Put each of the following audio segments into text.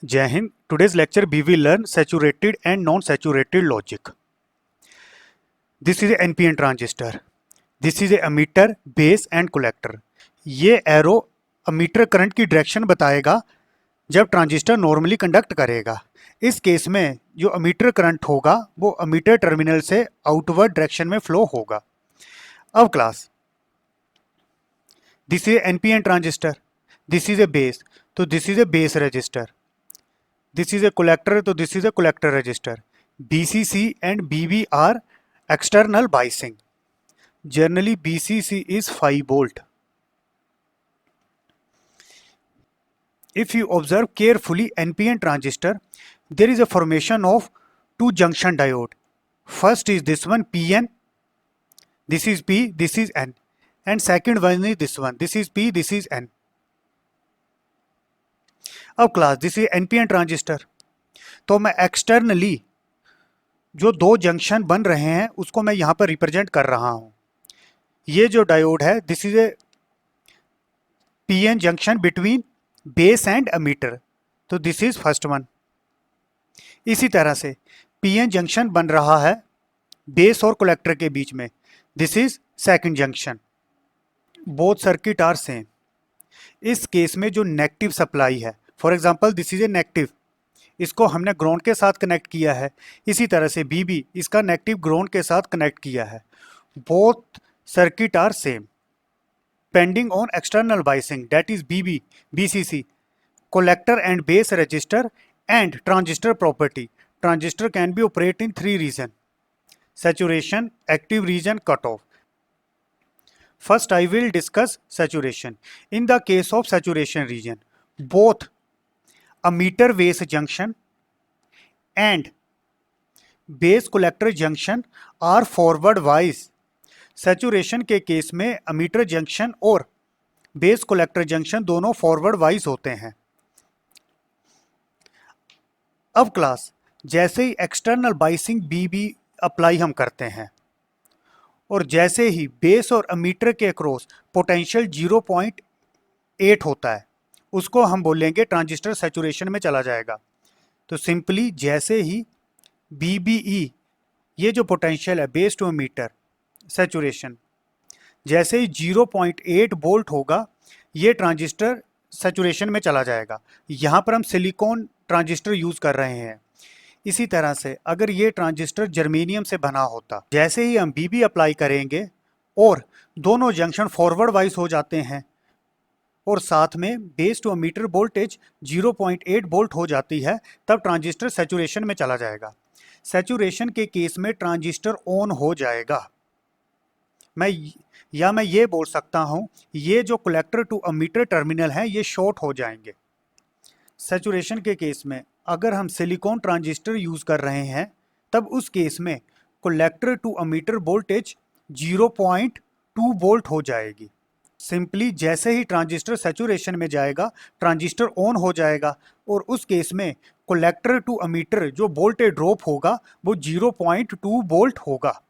Jai Hind. Today's lecture we will learn saturated and non-saturated logic. This is a NPN transistor. This is a emitter, base and collector. ये arrow ammeter current की direction बताएगा जब transistor normally conduct करेगा। इस case में जो ammeter current होगा वो अमीटर टर्मिनल से आउटवर्ड डायरेक्शन में फ्लो होगा। अब class, this is NPN transistor, this is a base, तो this is a base register, this is a collector, तो this is a collector resistor. BCC and BB are external biasing. Generally BCC is 5 volt. If you observe carefully NPN transistor, there is a formation of two junction diode. First is this one PN, this is P, this is N, and second one is this one, this is P, this is N. अब class, this is NPN transistor, तो मैं externally जो दो junction बन रहे हैं उसको मैं यहां पर रिप्रेजेंट कर रहा हूं। ये जो डायोड है this is A PN junction between base and ammeter, तो दिस इज फर्स्ट वन। इसी तरह से पीएन जंक्शन बन रहा है बेस और कलेक्टर के बीच में, this is second junction. Both circuit are same. इस केस में जो नेगेटिव सप्लाई है, for example this is a negative, इसको हमने ग्राउंड के साथ कनेक्ट किया है। इसी तरह से बीबी इसका नेगेटिव ग्राउंड के साथ कनेक्ट किया है। Both circuit are same pending on external biasing, that is BB, BCC, collector and base resistor and transistor property. Transistor can be operate in three region: saturation, active region, cutoff. First I will discuss saturation. In the case of saturation region, both emitter base junction and base collector junction are forward wise. saturation के case में emitter junction और base collector junction दोनों forward wise होते हैं। अब class, जैसे ही external biasing बीबी apply हम करते हैं और जैसे ही बेस और अमीटर के अक्रॉस पोटेंशियल 0.8 होता है, उसको हम बोलेंगे ट्रांजिस्टर सैचुरेशन में चला जाएगा। तो सिंपली जैसे ही बीबीई, ये जो पोटेंशियल है बेस टू अमीटर सैचुरेशन, जैसे ही 0.8 वोल्ट होगा ये ट्रांजिस्टर सैचुरेशन में चला जाएगा। यहाँ पर हम सिलिकॉन ट्रांजिस्टर यूज कर रहे हैं। इसी तरह से अगर ये ट्रांजिस्टर जर्मेनियम से बना होता, जैसे ही हम बीबी अप्लाई करेंगे और दोनों जंक्शन फॉरवर्ड वाइज हो जाते हैं और साथ में base to emitter voltage 0.8 volt हो जाती है, तब ट्रांजिस्टर सैचुरेशन में चला जाएगा। सैचुरेशन के केस में ट्रांजिस्टर ऑन हो जाएगा। मैं ये बोल सकता हूं ये जो कलेक्टर टू अमीटर टर्मिनल है ये शॉर्ट हो जाएंगे। सैचुरेशन के केस में अगर हम सिलिकॉन ट्रांजिस्टर यूज कर रहे हैं तब उस केस में collector to emitter voltage 0.2 volt हो जाएगी। सिंपली जैसे ही ट्रांजिस्टर सैचुरेशन में जाएगा ट्रांजिस्टर ऑन हो जाएगा और उस केस में कलेक्टर टू अमीटर जो वोल्टेज ड्रॉप होगा वो 0.2 वोल्ट होगा।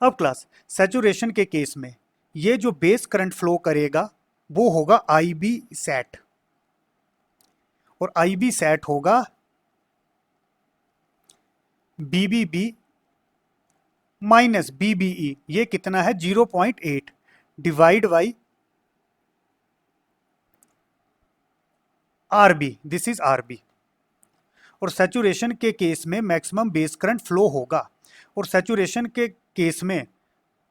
अब क्लास, सैचुरेशन के केस में ये जो बेस करंट फ्लो करेगा वो होगा IB सेट, और IB सेट होगा BBB माइनस BBE। ये कितना है 0.8 divide by RB, this is RB। और सैचुरेशन के केस में मैक्सिमम बेस करंट फ्लो होगा और सैचुरेशन के केस में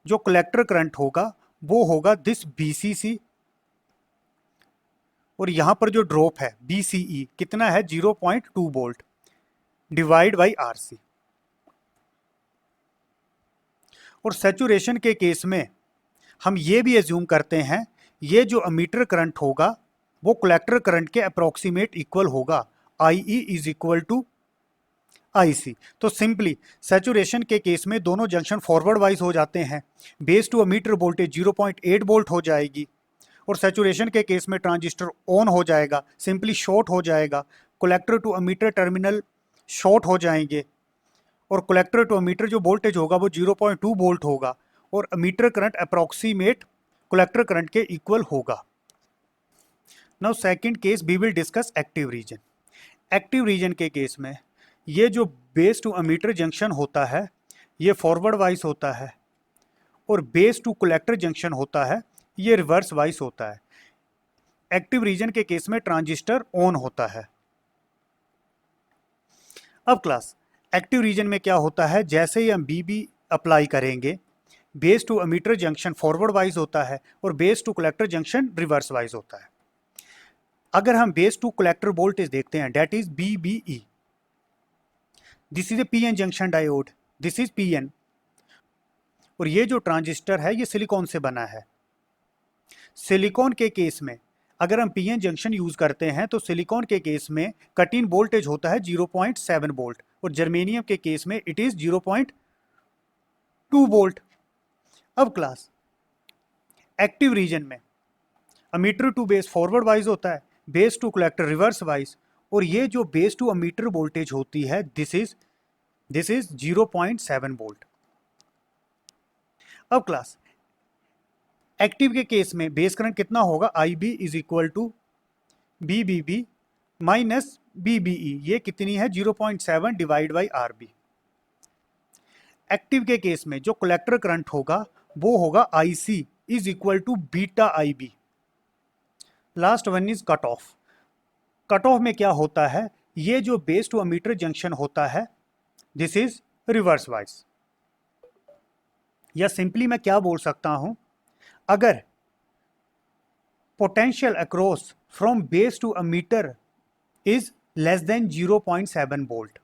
जो कलेक्टर करंट होगा वो होगा दिस BCC, और यहां पर जो ड्रॉप है BCE कितना है 0.2 वोल्ट डिवाइड बाई RC। और सैचुरेशन के केस में हम ये भी एज्यूम करते हैं ये जो अमीटर करंट होगा वो कलेक्टर करंट के अप्रोक्सीमेट इक्वल होगा, IE is equal to IC। तो सिंपली सैचुरेशन के केस में दोनों जंक्शन फॉरवर्ड वाइज हो जाते हैं, base to emitter voltage 0.8 volt हो जाएगी और सैचुरेशन के केस में ट्रांजिस्टर ऑन हो जाएगा, सिंपली शॉर्ट हो जाएगा, collector to emitter terminal short हो जाएंगे और कलेक्टर टू अमीटर जो वोल्टेज होगा वो 0.2 वोल्ट होगा और emitter current approximate collector current के इक्वल होगा। Now second case we will discuss active region. Active region के केस में ये जो बेस टू अमीटर जंक्शन होता है ये फॉरवर्ड वाइज होता है, और बेस टू कलेक्टर जंक्शन होता है ये रिवर्स वाइज होता है। एक्टिव रीजन के केस में ट्रांजिस्टर ऑन होता है। अब क्लास एक्टिव रीजन में क्या होता है, जैसे ही हम बीबी अप्लाई करेंगे base to emitter junction forward wise होता है और base to collector junction reverse wise होता है। अगर हम बेस टू कलेक्टर वोल्टेज देखते हैं that is BBE, this is a PN junction diode, this is PN, और ये जो ट्रांजिस्टर है ये सिलिकॉन से बना है। सिलिकॉन के केस में अगर हम PN जंक्शन यूज करते हैं तो सिलिकॉन के केस में कट इन वोल्टेज होता है 0.7 वोल्ट और जर्मेनियम के केस में इट इज 0.2 वोल्ट। अब क्लास एक्टिव रीजन में emitter to base forward wise होता है, base to collector reverse wise, और ये जो बेस टू अमीटर वोल्टेज होती है दिस इज 0.7 वोल्ट। अब क्लास एक्टिव के केस में बेस करंट कितना होगा, IB is equal to BBB minus BBE, ये कितनी है 0.7 डिवाइड बाई RB। एक्टिव के केस में जो कलेक्टर करंट होगा वो होगा IC is equal to beta IB। Last one is cut off. Cut off में क्या होता है, ये जो बेस टू अमीटर जंक्शन होता है दिस इज रिवर्स वाइज, या सिंपली मैं क्या बोल सकता हूं, अगर potential across from base to emitter is less than 0.7 volt,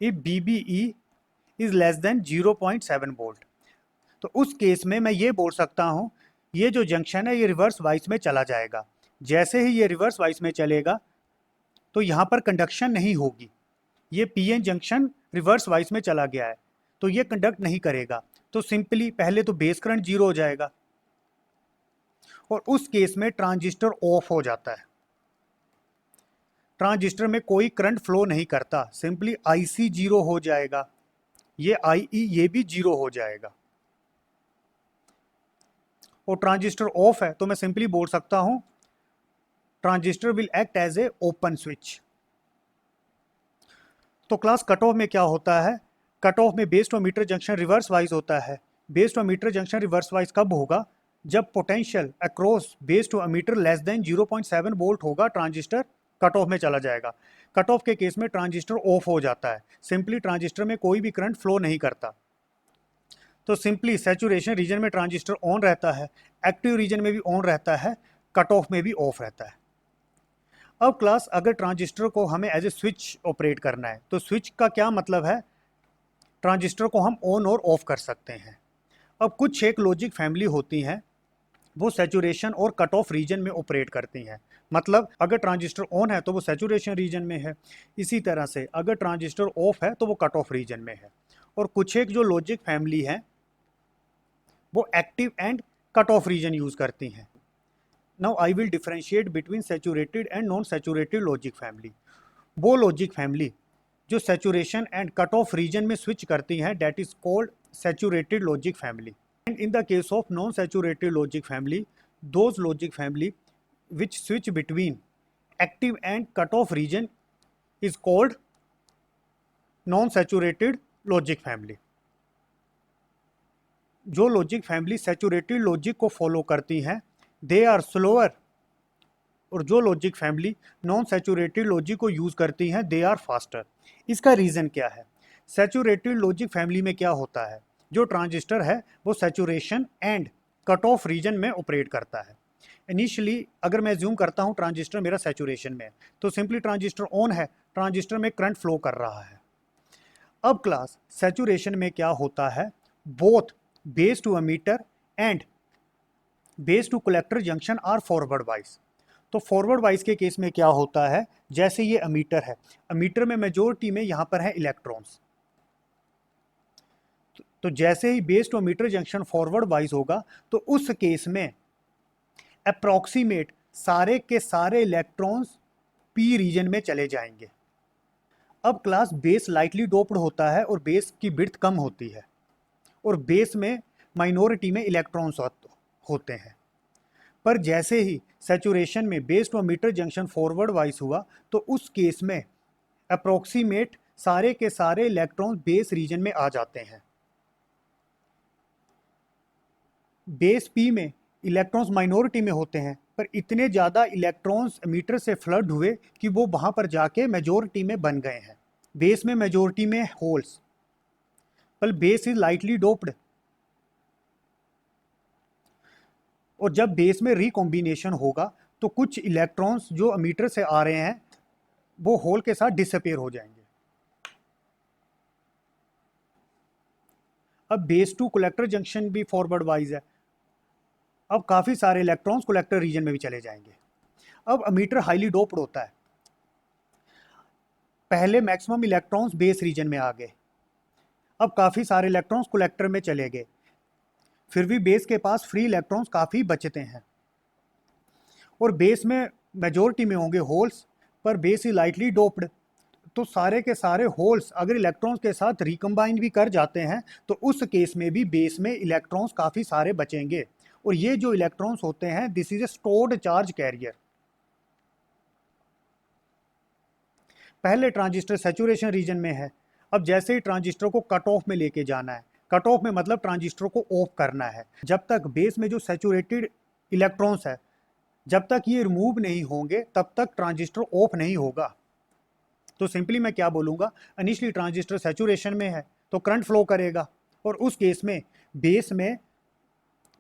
if BBE is less than 0.7 volt, तो उस केस में मैं ये बोल सकता हूं ये जो जंक्शन है ये रिवर्स वाइज में चला जाएगा। जैसे ही ये रिवर्स वाइज में चलेगा तो यहाँ पर कंडक्शन नहीं होगी, ये PN जंक्शन रिवर्स वाइज में चला गया है तो ये कंडक्ट नहीं करेगा, तो सिंपली पहले तो बेस करंट 0 हो जाएगा और उस केस में ट्रांजिस्टर ऑफ हो जाता है। ट्रांजिस्टर में कोई करंट फ्लो नहीं करता, सिंपली IC 0 हो जाएगा, ये IE ये भी 0 हो जाएगा, और ट्रांजिस्टर ऑफ है तो मैं सिंपली बोल सकता हूं transistor will act as a open switch. तो क्लास कट ऑफ में क्या होता है, कट ऑफ में base to emitter junction reverse wise होता है। Base to emitter junction reverse wise कब होगा, जब potential across base to emitter less than 0.7 volt होगा, ट्रांजिस्टर कट ऑफ में चला जाएगा। कट ऑफ के केस में ट्रांजिस्टर ऑफ हो जाता है, सिंपली ट्रांजिस्टर में कोई भी करंट फ्लो नहीं करता, तो सिंपली सैचुरेशन रीजन में ट्रांजिस्टर ऑन रहता है, एक्टिव रीजन में भी ऑन रहता है, कट ऑफ में भी ऑफ रहता है। अब क्लास अगर ट्रांजिस्टर को हमें एज ए स्विच ऑपरेट करना है तो स्विच का क्या मतलब है, ट्रांजिस्टर को हम ऑन और ऑफ कर सकते हैं। अब कुछ एक लॉजिक फैमिली होती हैं वो सैचुरेशन और कट ऑफ रीजन में ऑपरेट करती हैं, मतलब अगर ट्रांजिस्टर ऑन है तो वो सैचुरेशन रीजन में है, इसी तरह से अगर ट्रांजिस्टर ऑफ है तो वो कट ऑफ रीजन में है। और कुछ एक जो लॉजिक फैमिली है वो active and cut off region use करती हैं। Now I will differentiate between saturated and non saturated logic family. वो लॉजिक फैमिली जो saturation and cut off region में स्विच करती हैं that is called saturated logic family. And in the case of non saturated logic family, those logic family which switch between active and cutoff region is called non-saturated logic family। जो logic family saturated logic को follow करती हैं they are slower, और जो logic family non saturated logic को use करती हैं they are faster. इसका रीजन क्या है, सैचुरेटेड लॉजिक फैमिली में क्या होता है, जो ट्रांजिस्टर है वो saturation and cut off region में ऑपरेट करता है। इनिशियली अगर मैं ज्यूम करता हूं ट्रांजिस्टर मेरा सैचुरेशन में है तो सिंपली ट्रांजिस्टर ऑन है, ट्रांजिस्टर में करंट फ्लो कर रहा है। अब क्लास सैचुरेशन में क्या होता है, both base to emitter and base to collector junction are forward wise. तो फॉरवर्ड वाइज के केस में क्या होता है, जैसे ये अमीटर है, अमीटर में मेजोरिटी में यहां पर है इलेक्ट्रॉन्स, तो जैसे ही base to emitter junction forward wise होगा तो उस केस में अप्रॉक्सीमेट सारे के सारे इलेक्ट्रॉन्स पी रीजन में चले जाएंगे। अब क्लास बेस लाइटली डोप्ड होता है और बेस की विड्थ कम होती है, और बेस में माइनॉरिटी में इलेक्ट्रॉन्स होते हैं। पर जैसे ही सैचुरेशन में base to emitter junction forward wise हुआ तो उस केस में अप्रोक्सीमेट सारे के सारे इलेक्ट्रॉन्स बेस रीजन में आ जाते हैं। बेस पी में इलेक्ट्रॉन्स माइनॉरिटी में होते हैं, पर इतने ज़्यादा इलेक्ट्रॉन्स एमीटर से फ्लड हुए कि वो वहाँ पर जाके मेजॉरिटी में बन गए हैं। बेस में मेजॉरिटी में होल्स, पर बेस इज लाइटली डोप्ड, और जब बेस में रिकॉम्बिनेशन होगा तो कुछ इलेक्ट्रॉन्स जो एमीटर से आ रहे हैं वो होल के साथ डिसअपीयर हो जाएंगे। अब बेस टू कलेक्टर जंक्शन भी फॉरवर्ड वाइज है। अब काफ़ी सारे इलेक्ट्रॉन्स कलेक्टर रीजन में भी चले जाएंगे। अब एमीटर हाईली डोप्ड होता है। पहले मैक्सिमम इलेक्ट्रॉन्स बेस रीजन में आ गए, अब काफ़ी सारे इलेक्ट्रॉन्स कलेक्टर में चले गए, फिर भी बेस के पास फ्री इलेक्ट्रॉन्स काफ़ी बचते हैं, और बेस में मेजॉरिटी में होंगे होल्स, पर बेस इज लाइटली डोप्ड, तो सारे के सारे होल्स अगर इलेक्ट्रॉन्स के साथ रिकम्बाइन भी कर जाते हैं तो उस केस में भी बेस में इलेक्ट्रॉन्स काफ़ी सारे बचेंगे। और ये जो इलेक्ट्रॉन्स होते हैं this is A stored charge carrier. पहले ट्रांजिस्टर सैचुरेशन रीजन में है, अब जैसे ही ट्रांजिस्टर को कट ऑफ में लेके जाना है, कट ऑफ में मतलब ट्रांजिस्टर को ऑफ करना है, जब तक बेस में जो सैचुरेटेड इलेक्ट्रॉन्स है जब तक ये रिमूव नहीं होंगे तब तक ट्रांजिस्टर ऑफ नहीं होगा। तो सिंपली मैं क्या बोलूँगा, इनिशियली ट्रांजिस्टर सैचुरेशन में है तो करंट फ्लो करेगा, और उस केस में बेस में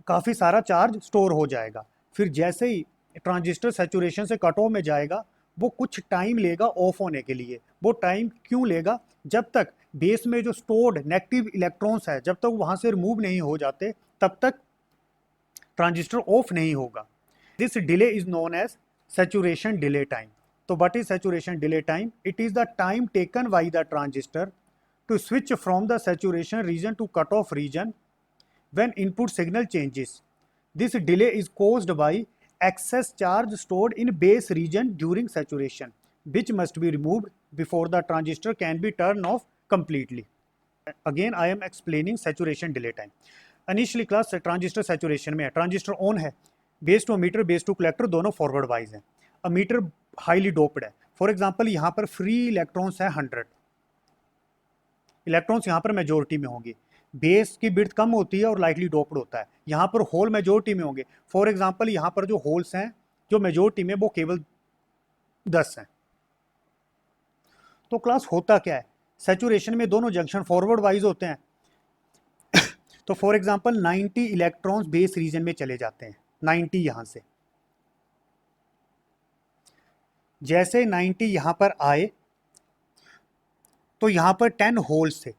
काफ़ी सारा चार्ज स्टोर हो जाएगा। फिर जैसे ही ट्रांजिस्टर सैचुरेशन से कट ऑफ में जाएगा वो कुछ टाइम लेगा ऑफ होने के लिए। वो टाइम क्यों लेगा, जब तक बेस में जो स्टोर्ड नेगेटिव इलेक्ट्रॉन्स है जब तक वहाँ से रिमूव नहीं हो जाते तब तक ट्रांजिस्टर ऑफ नहीं होगा। This delay is known as saturation delay time. तो what is saturation delay time? It is the time taken by the transistor to switch from the saturation region to cutoff region when input signal changes. This delay is caused by excess charge stored in base region during saturation, which must be removed before the transistor can be turned off completely. Again, I am explaining saturation delay time. Initially class transistor saturation में है, transistor on है, base to emitter base to collector दोनों forward wise हैं, emitter highly doped है। For example यहाँ पर free electrons है 100, electrons यहाँ पर मेजोरिटी में होंगे, बेस की बिड्थ कम होती है और लाइटली डोप्ड होता है, यहाँ पर होल मेजोरिटी में होंगे। फॉर एग्जांपल यहाँ पर जो होल्स हैं जो मेजोरिटी में वो केवल 10 हैं। तो क्लास होता क्या है, सैचुरेशन में दोनों जंक्शन फॉरवर्ड वाइज होते हैं। तो for example 90 electrons base reason में चले जाते हैं, 90 यहाँ से, जैसे 90 यहाँ पर आए तो यहाँ पर 10 होल्स थे,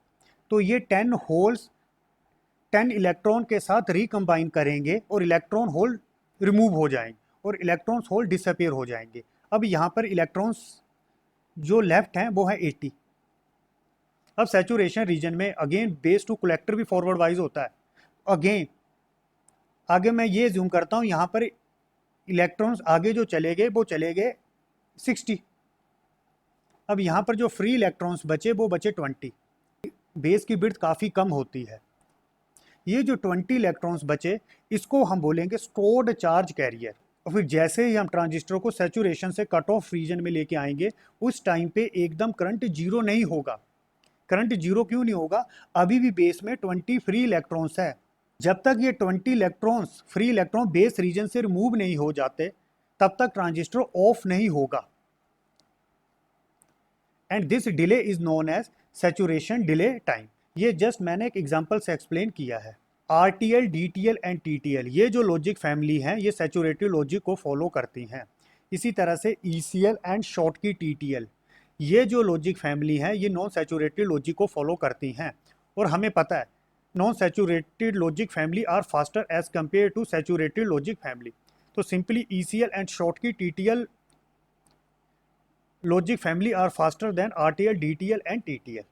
तो ये 10 होल्स 10 इलेक्ट्रॉन के साथ रिकम्बाइन करेंगे और इलेक्ट्रॉन होल रिमूव हो जाएंगे और इलेक्ट्रॉन्स होल डिसअपीयर हो जाएंगे। अब यहाँ पर इलेक्ट्रॉन्स जो लेफ्ट हैं वो है 80। अब सैचुरेशन रीजन में अगेन बेस टू कलेक्टर भी फॉरवर्ड वाइज होता है। अगेन आगे मैं ये जूम करता हूँ, यहाँ पर इलेक्ट्रॉन्स आगे जो चले गए वो चले गए 60। अब यहाँ पर जो फ्री इलेक्ट्रॉन्स बचे वो बचे 20। बेस की बिड्थ काफ़ी कम होती है। ये जो 20 इलेक्ट्रॉन्स बचे इसको हम बोलेंगे स्टोर्ड चार्ज कैरियर। और फिर जैसे ही हम ट्रांजिस्टर को सैचुरेशन से कट ऑफ रीजन में लेके आएंगे उस टाइम पे एकदम करंट जीरो नहीं होगा। करंट जीरो क्यों नहीं होगा, अभी भी बेस में 20 फ्री इलेक्ट्रॉन्स है। जब तक ये 20 electrons free electron base region से रिमूव नहीं हो जाते तब तक ट्रांजिस्टर ऑफ नहीं होगा, and this delay is known as saturation delay time. ये जस्ट मैंने एक एग्जांपल से एक्सप्लेन किया है। RTL, DTL एंड TTL ये जो लॉजिक फैमिली हैं ये सैचुरेटिव लॉजिक को फॉलो करती हैं। इसी तरह से ECL and Schottky TTL ये जो लॉजिक फैमिली है ये नॉन सैचुरेटेड लॉजिक को फॉलो करती हैं। और हमें पता है non saturated logic family are faster as compare to saturated logic family. तो simply ECL and Schottky TTL logic family are faster than RTL, DTL and TTL।